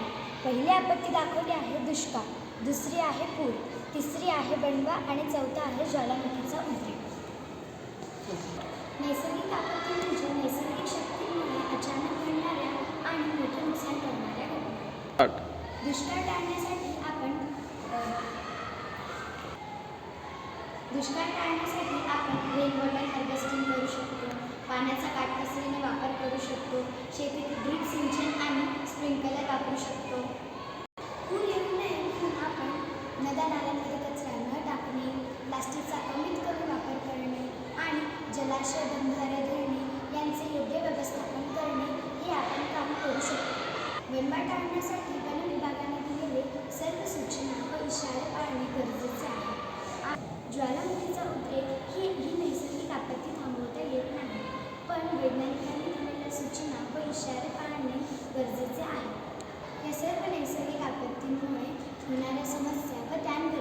आहे. पहिली आपत्ती दाखवली आहे दुष्काळ, दुसरी आहे पूर, तिसरी आहे बनवा आणि चौथा आहे ज्वालामुखीचा उद्रेक. नैसर्गिक आपत्ती म्हणजे नैसर्गिक शक्तींमुळे अचानक घडणाऱ्या आणि मोठे नुकसान करणाऱ्या घटना. दुष्काळ टाळण्यासाठी आपण रेन वॉटर हार्वेस्टिंग करू शकतो, पाण्याचा काटकसरीने वापर करू शकतो, शेतीत ड्रीप सिंचन आणि स्प्रिंकलर वापरू शकतो. पूर येऊ नये म्हणून आपण नद्या नाल्यांमध्ये कचरा न टाकणे, प्लास्टिकचा कमीत कमी वापर करणे आणि जलाशय, बंधारे, धरणे यांचे योग्य व्यवस्थापन करणे हे आपण काम करू शकतो. बनवा टाळण्यासाठी वन विभागाने दिलेले सर्व सूचना व इशारे पाळणे गरजेचे आहे. ज्वालामुखीचा उद्रेक ही नैसर्गिक आपत्ती थांबवता येत नाही, पण वैज्ञानिकांनी दिलेल्या सूचना व इशारे पाळणे गरजेचे आहे. या सर्व नैसर्गिक आपत्तींमुळे होणाऱ्या समस्या व त्यांवर